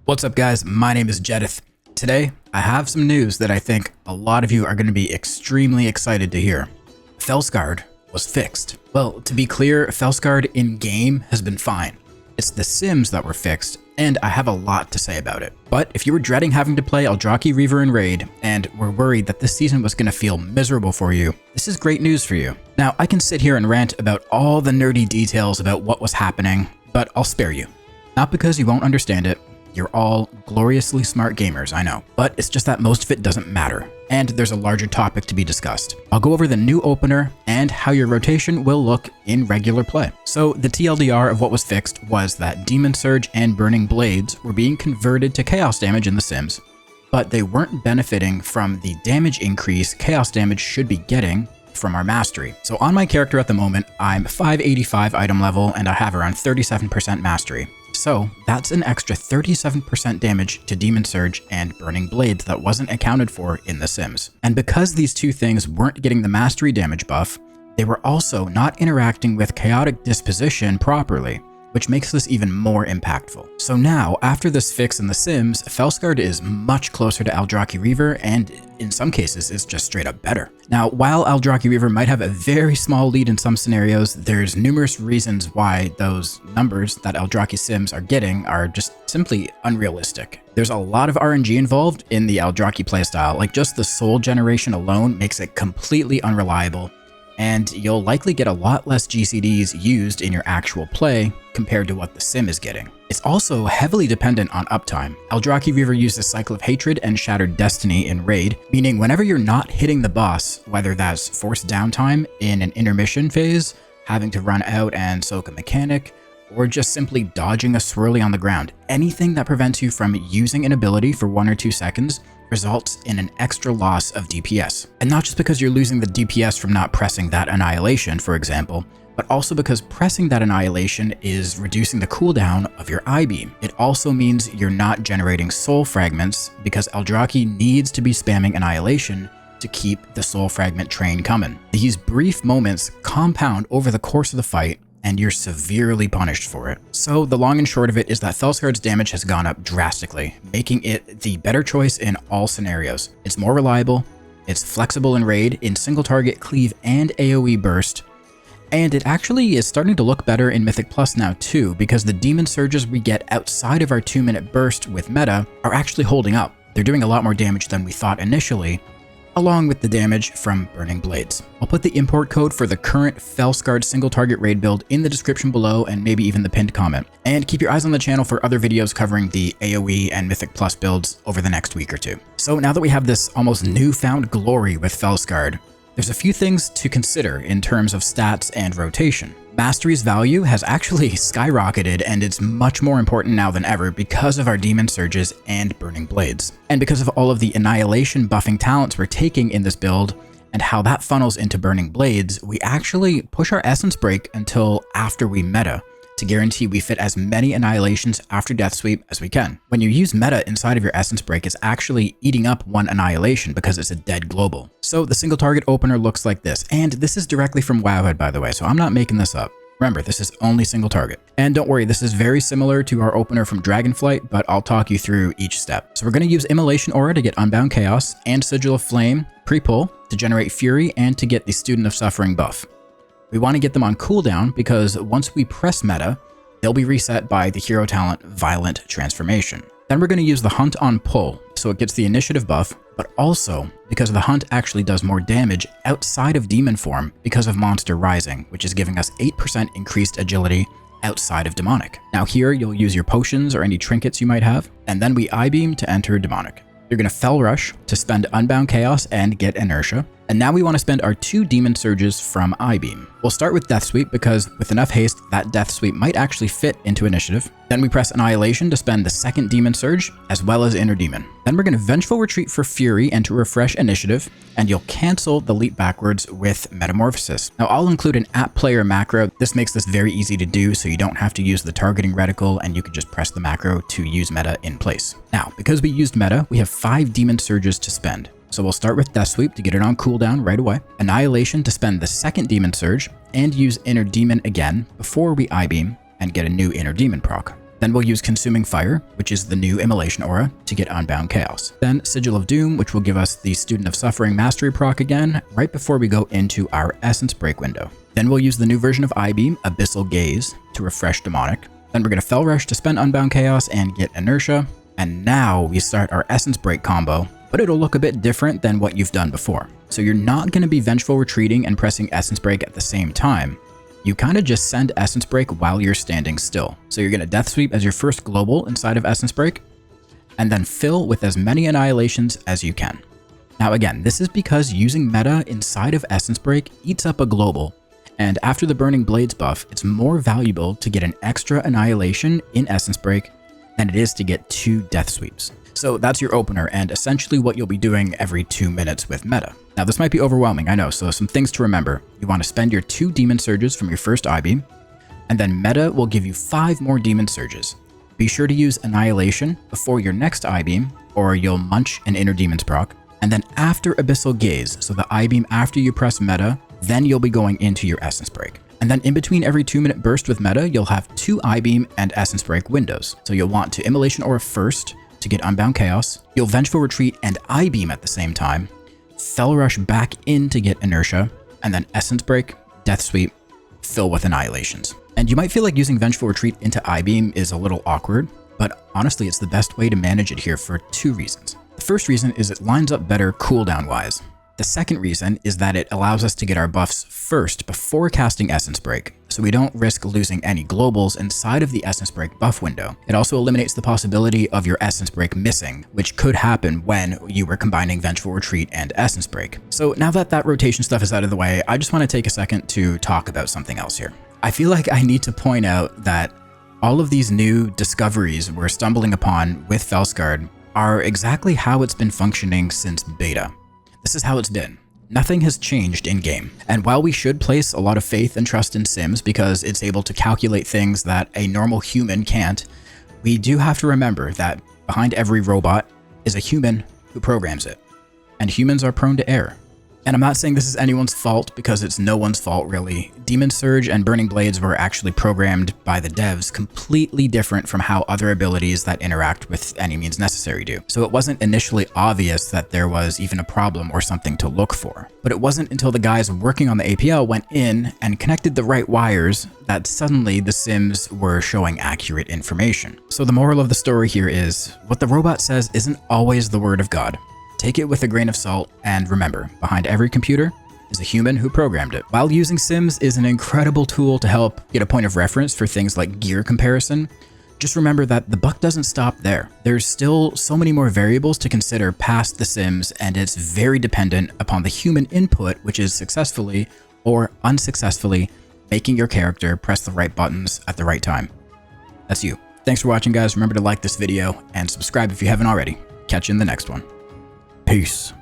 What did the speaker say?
What's up guys, my name is Jedith. Today, I have some news that I think a lot of you are going to be extremely excited to hear. Fel-Scarred was fixed. Well, to be clear, Fel-Scarred in-game has been fine. It's the Sims that were fixed, and I have a lot to say about it. But if you were dreading having to play Aldrachi Reaver in Raid, and were worried that this season was going to feel miserable for you, this is great news for you. Now, I can sit here and rant about all the nerdy details about what was happening, but I'll spare you. Not because you won't understand it. You're all gloriously smart gamers, I know, but it's just that most of it doesn't matter, and there's a larger topic to be discussed. I'll go over the new opener and how your rotation will look in regular play. So the TLDR of what was fixed was that Demon Surge and Burning Blades were being converted to chaos damage in The Sims, but they weren't benefiting from the damage increase chaos damage should be getting from our mastery. So on my character at the moment, I'm 585 item level and I have around 37% mastery. So that's an extra 37% damage to Demon Surge and Burning Blades that wasn't accounted for in The Sims. And because these two things weren't getting the mastery damage buff, they were also not interacting with Chaotic Disposition properly, which makes this even more impactful. So now, after this fix in The Sims, Fel-Scarred is much closer to Aldrachi Reaver, and in some cases is just straight up better. Now, while Aldrachi Reaver might have a very small lead in some scenarios, there's numerous reasons why those numbers that Aldrachi Sims are getting are just simply unrealistic. There's a lot of RNG involved in the Aldrachi playstyle, like just the soul generation alone makes it completely unreliable, and you'll likely get a lot less GCDs used in your actual play compared to what the Sim is getting. It's also heavily dependent on uptime. Aldrachi Reaver uses Cycle of Hatred and Shattered Destiny in Raid, meaning whenever you're not hitting the boss, whether that's forced downtime in an intermission phase, having to run out and soak a mechanic, or just simply dodging a swirly on the ground, anything that prevents you from using an ability for 1 or 2 seconds results in an extra loss of DPS. And not just because you're losing the DPS from not pressing that Annihilation, for example, but also because pressing that Annihilation is reducing the cooldown of your I-beam. It also means you're not generating soul fragments because Aldrachi needs to be spamming Annihilation to keep the soul fragment train coming. These brief moments compound over the course of the fight, and you're severely punished for it. So the long and short of it is that Fel-Scarred's damage has gone up drastically, making it the better choice in all scenarios. It's more reliable, it's flexible in Raid, in single target, cleave, and AoE burst, and it actually is starting to look better in Mythic Plus now too, because the Demon Surges we get outside of our 2-minute burst with meta are actually holding up. They're doing a lot more damage than we thought initially, along with the damage from Burning Blades. I'll put the import code for the current Fel-Scarred single target raid build in the description below and maybe even the pinned comment. And keep your eyes on the channel for other videos covering the AoE and Mythic Plus builds over the next week or two. So now that we have this almost newfound glory with Fel-Scarred, there's a few things to consider in terms of stats and rotation. Mastery's value has actually skyrocketed, and it's much more important now than ever because of our Demon Surges and Burning Blades. And because of all of the Annihilation buffing talents we're taking in this build, and how that funnels into Burning Blades, we actually push our Essence Break until after we meta, to guarantee we fit as many Annihilations after Death Sweep as we can. When you use meta inside of your Essence Break, it's actually eating up 1 Annihilation because it's a dead global. So the single target opener looks like this, and this is directly from Wowhead, by the way, so I'm not making this up. Remember, this is only single target. And don't worry, this is very similar to our opener from Dragonflight, but I'll talk you through each step. So we're going to use Immolation Aura to get Unbound Chaos, and Sigil of Flame pre-pull to generate Fury and to get the Student of Suffering buff. We want to get them on cooldown because once we press meta, they'll be reset by the hero talent Violent Transformation. Then we're going to use the Hunt on pull, so it gets the initiative buff, but also because the Hunt actually does more damage outside of demon form because of Monster Rising, which is giving us 8% increased agility outside of demonic. Now here you'll use your potions or any trinkets you might have, and then we I-beam to enter demonic. You're going to Fel Rush to spend Unbound Chaos and get Inertia. And now we want to spend our 2 Demon Surges from I-beam. We'll start with Death Sweep because with enough haste, that Death Sweep might actually fit into Initiative. Then we press Annihilation to spend the 2nd Demon Surge, as well as Inner Demon. Then we're going to Vengeful Retreat for Fury and to refresh Initiative, and you'll cancel the leap backwards with Metamorphosis. Now I'll include an @player macro. This makes this very easy to do, so you don't have to use the targeting reticle, and you can just press the macro to use meta in place. Now, because we used meta, we have 5 Demon Surges to spend. So we'll start with Death Sweep to get it on cooldown right away, Annihilation to spend the 2nd Demon Surge, and use Inner Demon again before we I-beam and get a new Inner Demon proc. Then we'll use Consuming Fire, which is the new Immolation aura, to get Unbound Chaos. Then Sigil of Doom, which will give us the Student of Suffering Mastery proc again, right before we go into our Essence Break window. Then we'll use the new version of I-Beam, Abyssal Gaze, to refresh Demonic. Then we're going to Fel Rush to spend Unbound Chaos and get Inertia. And now we start our Essence Break combo, but it'll look a bit different than what you've done before. So you're not going to be Vengeful Retreating and pressing Essence Break at the same time. You kind of just send Essence Break while you're standing still. So you're going to Death Sweep as your first global inside of Essence Break, and then fill with as many Annihilations as you can. Now again, this is because using meta inside of Essence Break eats up a global, and after the Burning Blades buff, it's more valuable to get an extra Annihilation in Essence Break than it is to get 2 Death Sweeps. So that's your opener, and essentially what you'll be doing every 2 minutes with meta. Now this might be overwhelming, I know, so some things to remember. You want to spend your 2 Demon Surges from your first I-Beam, and then meta will give you 5 more Demon Surges. Be sure to use Annihilation before your next I-Beam, or you'll munch an Inner Demons proc. And then after Abyssal Gaze, so the I-Beam after you press meta, then you'll be going into your Essence Break. And then in between every 2-minute burst with meta, you'll have 2 I-Beam and Essence Break windows. So you'll want to Immolation Aura first to get Unbound Chaos. You'll Vengeful Retreat and I-Beam at the same time. Fel Rush back in to get Inertia, and then Essence Break, Death Sweep, fill with Annihilations. And you might feel like using Vengeful Retreat into I-Beam is a little awkward, but honestly it's the best way to manage it here for 2 reasons. The first reason is it lines up better cooldown-wise. The second reason is that it allows us to get our buffs first before casting Essence Break, so we don't risk losing any globals inside of the Essence Break buff window. It also eliminates the possibility of your Essence Break missing, which could happen when you were combining Vengeful Retreat and Essence Break. So now that that rotation stuff is out of the way, I just want to take a second to talk about something else here. I feel like I need to point out that all of these new discoveries we're stumbling upon with Fel-Scarred are exactly how it's been functioning since beta. This is how it's been. Nothing has changed in-game. And while we should place a lot of faith and trust in Sims because it's able to calculate things that a normal human can't, we do have to remember that behind every robot is a human who programs it. And humans are prone to error. And I'm not saying this is anyone's fault because it's no one's fault really. Demon Surge and Burning Blades were actually programmed by the devs completely different from how other abilities that interact with any means necessary do. So it wasn't initially obvious that there was even a problem or something to look for. But it wasn't until the guys working on the APL went in and connected the right wires that suddenly the Sims were showing accurate information. So the moral of the story here is, what the robot says isn't always the word of God. Take it with a grain of salt, and remember, behind every computer is a human who programmed it. While using Sims is an incredible tool to help get a point of reference for things like gear comparison, just remember that the buck doesn't stop there. There's still so many more variables to consider past the Sims, and it's very dependent upon the human input, which is successfully or unsuccessfully making your character press the right buttons at the right time. That's you. Thanks for watching, guys. Remember to like this video and subscribe if you haven't already. Catch you in the next one. Peace.